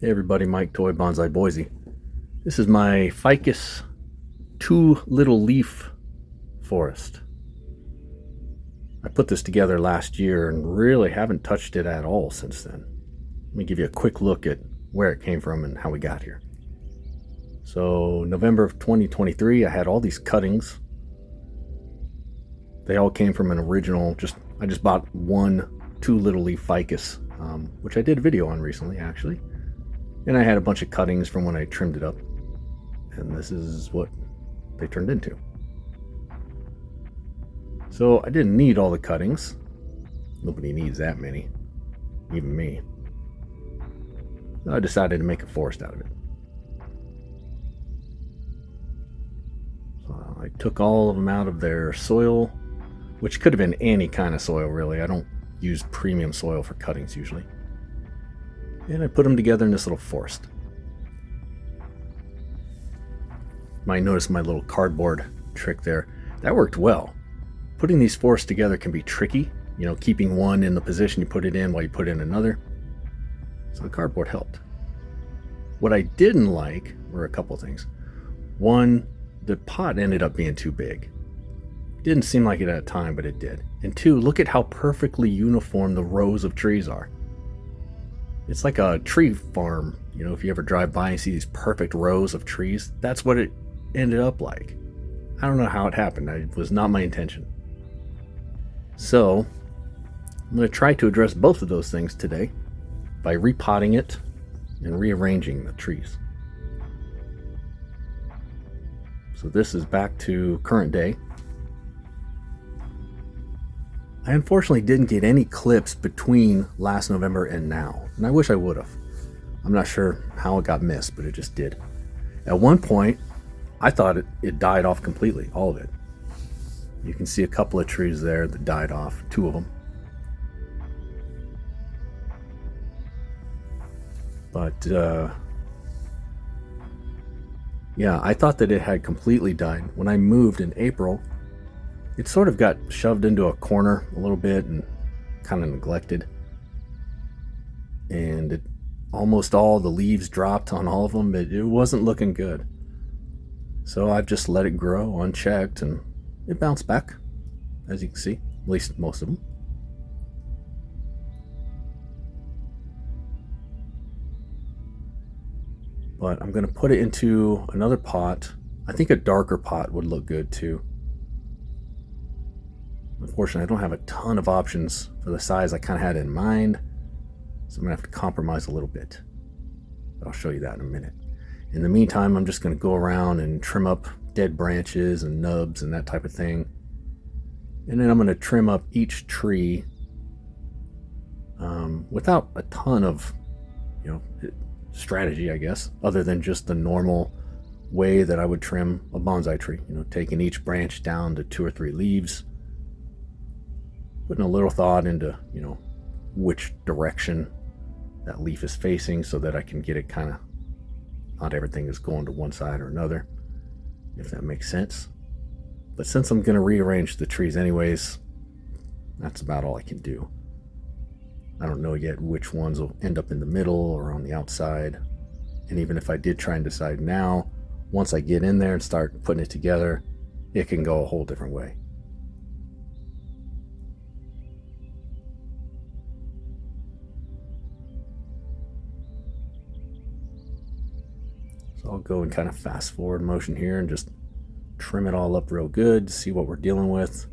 Hey everybody, Mike Toy Bonsai Boise. This is my Ficus 2 little leaf forest. I put this together last year and really haven't touched it at all since then. Let me give you a quick look at where it came from and how we got here. So November of 2023, I had all these cuttings. They all came from an original, I just bought 2 little leaf ficus, which I did a video on recently actually. And I had a bunch of cuttings from when I trimmed it up. And this is what they turned into. So I didn't need all the cuttings. Nobody needs that many, even me. I decided to make a forest out of it. So I took all of them out of their soil, which could have been any kind of soil really. I don't use premium soil for cuttings usually. And I put them together in this little forest. You might notice my little cardboard trick there. That worked well. Putting these forests together can be tricky, keeping one in the position you put it in while you put in another. So the cardboard helped. What I didn't like were a couple things. One, the pot ended up being too big. Didn't seem like it at the time, but it did. And two, look at how perfectly uniform the rows of trees are. It's like a tree farm. If you ever drive by and see these perfect rows of trees, that's what it ended up like. I don't know how it happened. It was not my intention. So I'm going to try to address both of those things today by repotting it and rearranging the trees. So this is back to current day. I unfortunately didn't get any clips between last November and now, and I wish I would have. I'm not sure how it got missed, but it just did. At one point, I thought it died off completely, all of it. You can see a couple of trees there that died off, 2 of them. But, yeah, I thought that it had completely died. When I moved in April, it sort of got shoved into a corner a little bit and kind of neglected. And almost all the leaves dropped on all of them, but it wasn't looking good. So I've just let it grow unchecked and it bounced back, as you can see, at least most of them. But I'm going to put it into another pot. I think a darker pot would look good too. Unfortunately, I don't have a ton of options for the size I kind of had in mind, so I'm going to have to compromise a little bit. But I'll show you that in a minute. In the meantime, I'm just going to go around and trim up dead branches and nubs and that type of thing. And then I'm going to trim up each tree without a ton of, strategy, I guess, other than just the normal way that I would trim a bonsai tree. Taking each branch down to 2 or 3 leaves, putting a little thought into, which direction that leaf is facing so that I can get it kind of, not everything is going to one side or another, if that makes sense. But since I'm going to rearrange the trees anyways, that's about all I can do. I don't know yet which ones will end up in the middle or on the outside. And even if I did try and decide now, once I get in there and start putting it together, it can go a whole different way. So I'll go in kind of fast forward motion here and just trim it all up real good, see what we're dealing with.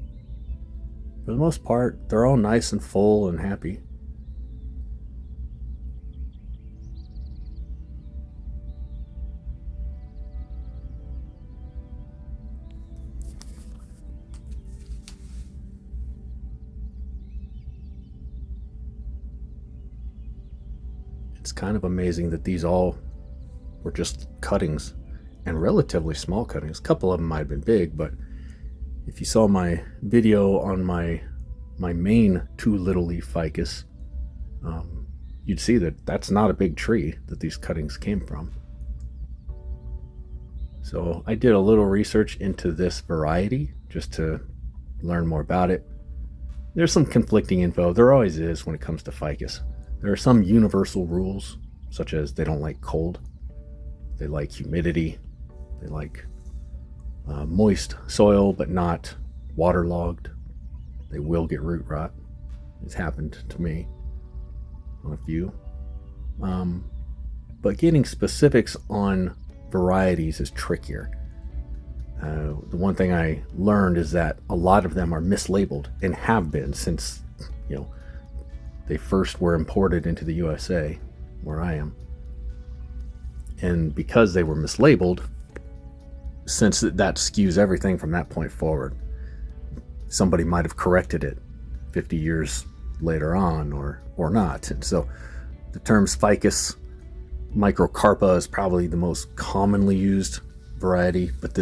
For the most part, they're all nice and full and happy. It's kind of amazing that these all were just cuttings, and relatively small cuttings. A couple of them might have been big, but if you saw my video on my main 2 little leaf ficus, you'd see that that's not a big tree that these cuttings came from. So I did a little research into this variety just to learn more about it. There's some conflicting info. There always is when it comes to ficus. There are some universal rules such as they don't like cold, they like humidity, they like moist soil but not waterlogged. They will get root rot. It's happened to me on a few. But getting specifics on varieties is trickier. The one thing I learned is that a lot of them are mislabeled and have been since, they first were imported into the USA, where I am. And because they were mislabeled, since that skews everything from that point forward, somebody might have corrected it 50 years later on or not. And so the terms Ficus microcarpa is probably the most commonly used variety, but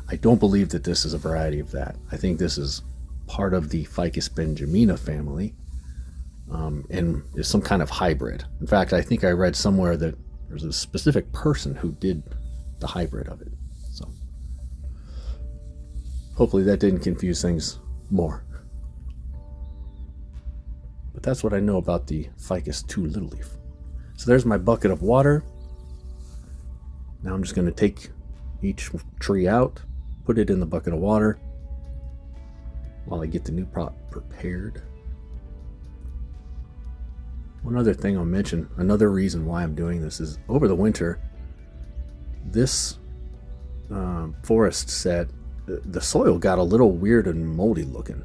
I don't believe that this is a variety of that. I think this is part of the Ficus benjamina family, and is some kind of hybrid. In fact, I think I read somewhere that there's a specific person who did the hybrid of it. So hopefully that didn't confuse things more. But that's what I know about the Ficus 2 little leaf. So there's my bucket of water. Now I'm just going to take each tree out, put it in the bucket of water while I get the new pot prepared. One other thing I'll mention, another reason why I'm doing this is over the winter, this forest set, the soil got a little weird and moldy looking,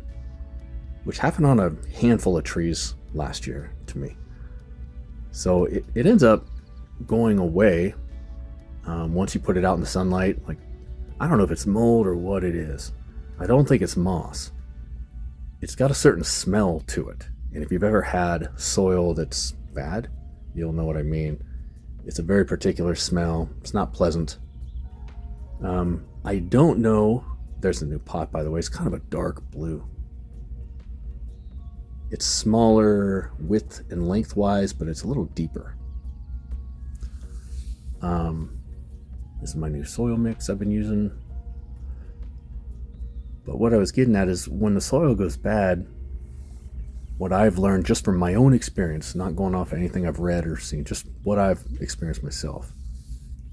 which happened on a handful of trees last year to me. So it ends up going away once you put it out in the sunlight. Like, I don't know if it's mold or what it is. I don't think it's moss. It's got a certain smell to it. And if you've ever had soil that's bad, you'll know what I mean. It's a very particular smell. It's not pleasant. I don't know. There's a new pot, by the way. It's kind of a dark blue. It's smaller width and lengthwise, but it's a little deeper. This is my new soil mix I've been using. But what I was getting at is when the soil goes bad, what I've learned just from my own experience, not going off anything I've read or seen, just what I've experienced myself,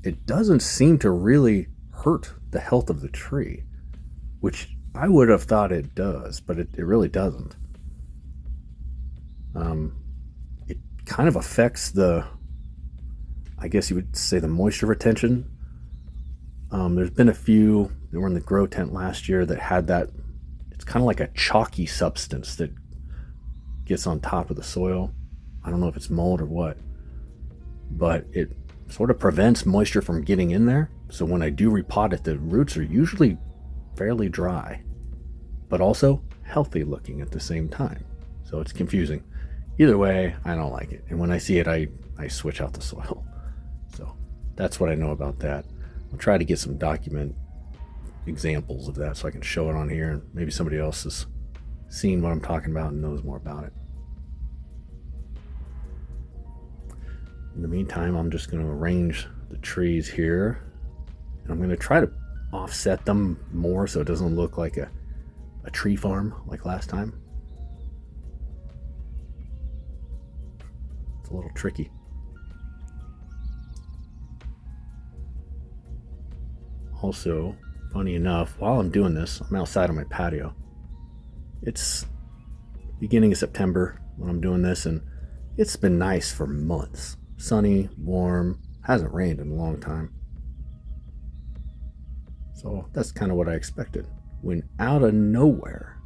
it doesn't seem to really hurt the health of the tree, which I would have thought it does, but it really doesn't. It kind of affects I guess you would say, the moisture retention. There's been a few that were in the grow tent last year that had that. It's kind of like a chalky substance that gets on top of the soil. I don't know if it's mold or what, but it sort of prevents moisture from getting in there. So when I do repot it, the roots are usually fairly dry, but also healthy looking at the same time. So it's confusing. Either way, I don't like it. And when I see it, I switch out the soil. So that's what I know about that. I'll try to get some document examples of that so I can show it on here, and maybe somebody else has seen what I'm talking about and knows more about it. In the meantime, I'm just going to arrange the trees here, and I'm going to try to offset them more so it doesn't look like a tree farm like last time. It's a little tricky. Also, funny enough, while I'm doing this, I'm outside on my patio. It's beginning of September when I'm doing this, and it's been nice for months. Sunny, warm, hasn't rained in a long time. So that's kind of what I expected. When out of nowhere,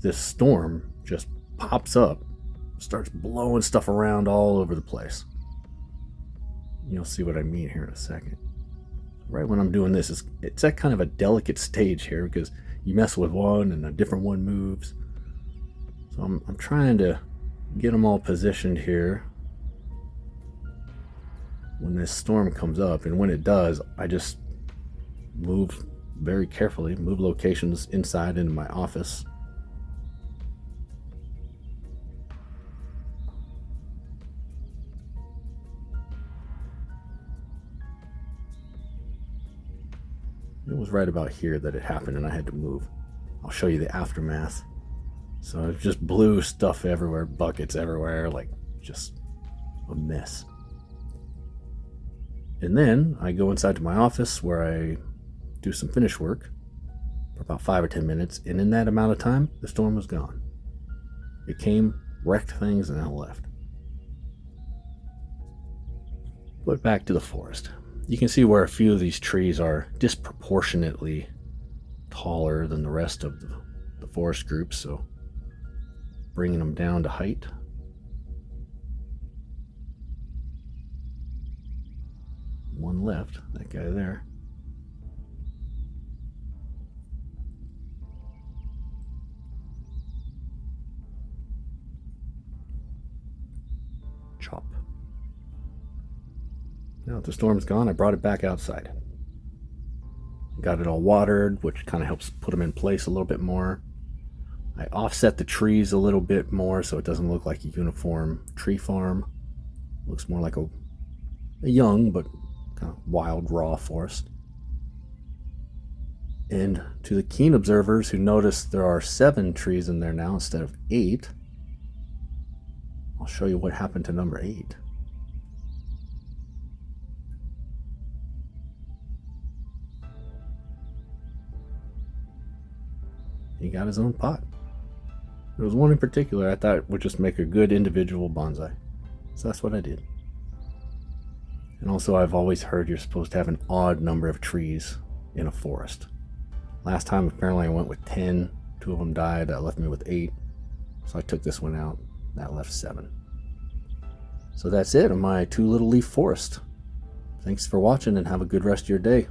this storm just pops up, starts blowing stuff around all over the place. You'll see what I mean here in a second. Right when I'm doing this, it's at kind of a delicate stage here because you mess with one and a different one moves. So I'm trying to get them all positioned here when this storm comes up, and when it does, I just move very carefully, move locations inside into my office. It was right about here that it happened and I had to move. I'll show you the aftermath. So it just blew stuff everywhere, buckets everywhere, like just a mess. And then I go inside to my office where I do some finish work for about 5 or 10 minutes, and in that amount of time, the storm was gone. It came, wrecked things, and then left. But back to the forest. You can see where a few of these trees are disproportionately taller than the rest of the forest group, so bringing them down to height. One left, that guy there. Chop. Now that the storm's gone, I brought it back outside. Got it all watered, which kind of helps put them in place a little bit more. I offset the trees a little bit more so it doesn't look like a uniform tree farm. Looks more like a young but kind of wild, raw forest. And to the keen observers who notice there are 7 trees in there now instead of 8, I'll show you what happened to number 8. He got his own pot. There was one in particular I thought would just make a good individual bonsai. So that's what I did. And also, I've always heard you're supposed to have an odd number of trees in a forest. Last time, apparently, I went with 10. 2 of them died. That left me with 8. So I took this one out. That left 7. So that's it on my 2 little leaf forest. Thanks for watching and have a good rest of your day.